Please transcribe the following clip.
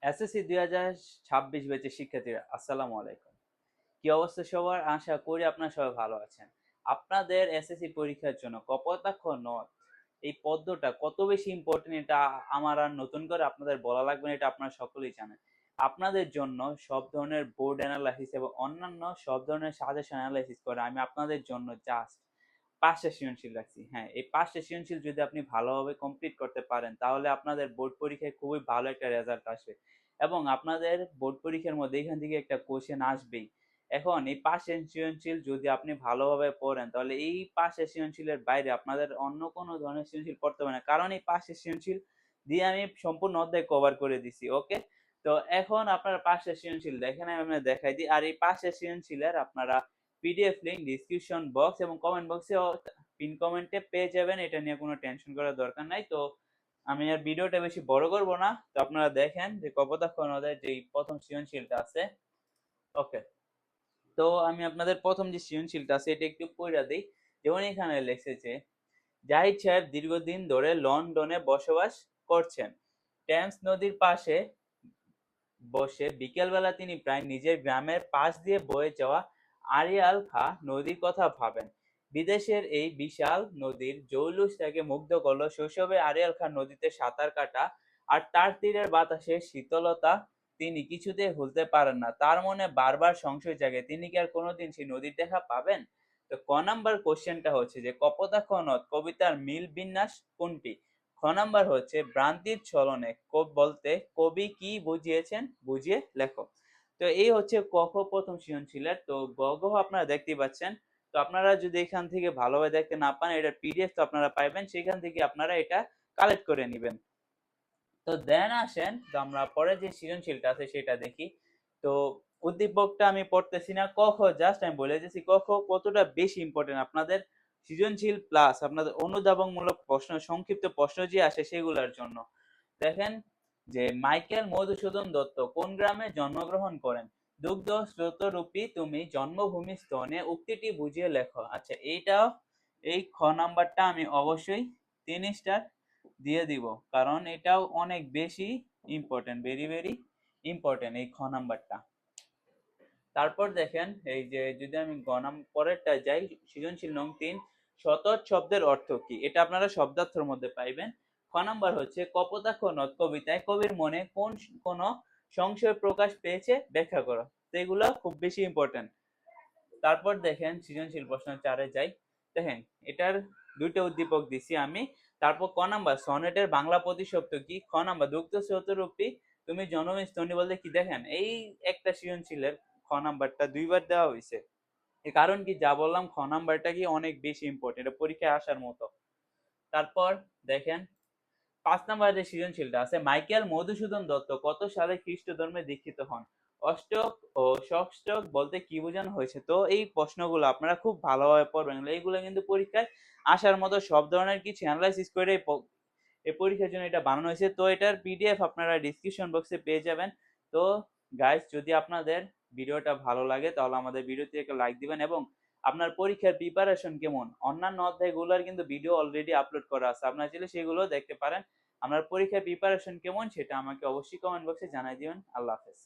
SSC 2026 ব্যাচের শিক্ষার্থীরা আসসালামু আলাইকুম। কি অবস্থা সবার? আশা করি আপনারা সবাই ভালো আছেন। আপনাদের এসএসসি পরীক্ষার জন্য কপোতাক্ষ নদ এই পদ্মটা কত বেশি ইম্পর্টেন্ট এটা আমার আর নতুন করে আপনাদের বলা লাগবে না, এটা আপনারা সকলেই জানেন। আপনাদের জন্য সব ধরনের বোর্ড অ্যানালাইসিস এবং অন্যান্য সব ধরনের সাজেশন অ্যানালাইসিস করে আমি আপনাদের জন্য জাস্ট 5টা সৃজনশীল রাখছি। হ্যাঁ, এই 5টা সৃজনশীল যদি আপনি ভালোভাবে কমপ্লিট করতে পারেন তাহলে আপনাদের বোর্ড পরীক্ষায় খুবই ভালো একটা রেজাল্ট আসবে এবং আপনাদের বোর্ড পরীক্ষার মধ্যে এখান থেকে একটা কোশ্চেন আসবেই। এখন এই 5টা সৃজনশীল যদি আপনি ভালোভাবে পড়েন তাহলে এই 5টা সৃজনশীলের বাইরে আপনাদের অন্য কোনো ধরনের সৃজনশীল পড়তে হবে না, কারণ এই 5টা সৃজনশীল দিয়ে আমি সম্পূর্ণ অধ্যায় কভার করে দিছি। ওকে, তো এখন আপনারা 5টা সৃজনশীল দেখেন, আমি দেখাই দিই। আর এই 5টা সৃজনশীলের আপনারা পিডিএফ লিংক ডিসক্রিপশন বক্স এবং কমেন্ট বক্সে পিন কমেন্টে পেয়ে যাবেন, এটা নিয়ে কোনো টেনশন করার দরকার নাই। তো আমি আর ভিডিওটা বেশি বড় করব না, তো আপনারা দেখেন যে কপোতাক্ষ নদের যে প্রথম সৃজনশীলটা আছে। ওকে, তো আমি আপনাদের প্রথম যে সৃজনশীলটা আছে এটা একটু পড়া দিই। যেমন এখানে লিখেছে, জাহিদ সাহেব দীর্ঘদিন ধরে লন্ডনে বসবাস করছেন। টেমস নদীর পাশে বসে বিকেলবেলা তিনি প্রায় নিজের গ্রামের পাশ দিয়ে বয়ে যাওয়া আড়িয়াল খাঁ নদীর কথা ভাবেন। বিদেশের এই বিশাল নদীর জৌলুস তাকে মুগ্ধ করলো। শৈশবে আড়িয়াল খাঁ নদীতে সাঁতার কাটা আর তার তীরের বাতাসের শীতলতা তিনি কিছুতেই ভুলতে পারেন না। তার মনে বারবার সংশয় জাগে, তিনি কি আর কোনোদিন সেই নদীর দেখা পাবেন? তো ক নাম্বার কোশ্চেনটা হচ্ছে যে কপোতাক্ষ নদ কবিতার মিল বিন্যাস কোনটি? খ নাম্বার হচ্ছে ভ্রান্তির ছলনে বলতে কবি কি বুঝিয়েছেন, বুঝিয়ে লেখো। তো এই হচ্ছে ক খ প্রথম সৃজনশীলের। তো গ ঘ আপনারা দেখতে পাচ্ছেন। তো আপনারা যদি এখান থেকে ভালোভাবে দেখতে না পান, এটা পিডিএফ তো আপনারা পাইবেন, সেখান থেকে আপনারা এটা কালেক্ট করে নেবেন। তো দেন আসেন তো আমরা পরে যে সৃজনশীলটা আছে সেটা দেখি। তো উদ্দীপকটা আমি পড়তেছি না, ক খ জাস্ট আমি বলে দিচ্ছি ক খ কতটা বেশি ইম্পর্টেন্ট আপনাদের সৃজনশীল প্লাস আপনাদের অনুধাবনমূলক প্রশ্ন, সংক্ষিপ্ত প্রশ্ন যে আসে সেগুলোর জন্য। দেখেন যে মাইকেল মধুসূদন দত্ত কোন গ্রামে জন্মগ্রহণ করেন? দুগ্ধ স্রোতরূপী তুমি জন্মভূমি স্তনে, উক্তিটি বুঝিয়ে লেখো। আচ্ছা, এইটাও এই খ নাম্বারটা আমি অবশ্যই 3 স্টার দিয়ে দিব, কারণ এটাও অনেক বেশি ইম্পর্টেন্ট, ভেরি ভেরি ইম্পর্টেন্ট এই খ নাম্বারটা। তারপর দেখেন এই যে যদি আমি গ পরেরটা যাই, সৃজনশীল নং 3, শতজ শব্দের অর্থ কি? এটা আপনারা শব্দার্থের মধ্যে পাইবেন। খ নাম্বার হচ্ছে কপোতাক্ষ নদ কবিতায় কবির মনে কোন সংশয় প্রকাশ পেয়েছে ব্যাখ্যা করো। তো এগুলো খুব বেশি ইম্পর্টেন্ট। তারপর দেখেন সৃজনশীল প্রশ্ন 4-এ যাই। দেখেন এটার দুইটা উদ্দীপক দিছি আমি। তারপর ক নাম্বার সনেটের বাংলা প্রতিশব্দ কি? খ নাম্বার দুগ্ধ স্রোতরূপী তুমি জনমস্তনী বলতে কি? দেখেন এই একটা সৃজনশীলের খ নাম্বারটা দুইবার দেওয়া হয়েছে, এর কারণ কি? যা বললাম, খ নাম্বারটা কি অনেক বেশি ইম্পর্টেন্ট, এটা পরীক্ষায় আসার মতো। তারপর দেখেন 5 নাম্বার যে সৃজনশীলটা আছে, মাইকেল মধুসূদন দত্ত কত সালে খ্রিস্ট ধর্মে দীক্ষিত হন? অষ্টক ও ষষ্ঠক বলতে কি বোঝানো হয়েছে? তো এই প্রশ্নগুলো আপনারা খুব ভালোভাবে পড়বেন, এইগুলো কিন্তু পরীক্ষায় আসার মতো সব ধরনের কিছু অ্যানালাইসিস করে এই পরীক্ষার জন্য এটা বানানো হয়েছে। তো এটার পিডিএফ আপনারা ডিসক্রিপশন বক্সে পেয়ে যাবেন। তো গাইস, যদি আপনাদের ভিডিওটা ভালো লাগে তাহলে আমাদের ভিডিওতে একটা লাইক দিবেন এবং আপনার পরীক্ষার প্রিপারেশন কেমন, অন্যান্য অধ্যায়গুলোর কিন্তু ভিডিও অলরেডি আপলোড করা আছে, আপনারা চাইলে সেগুলো দেখতে পারেন। আপনার পরীক্ষার প্রিপারেশন কেমন সেটা আমাকে অবশ্যই কমেন্ট বক্সে জানাই দিবেন। আল্লাহ হাফেজ।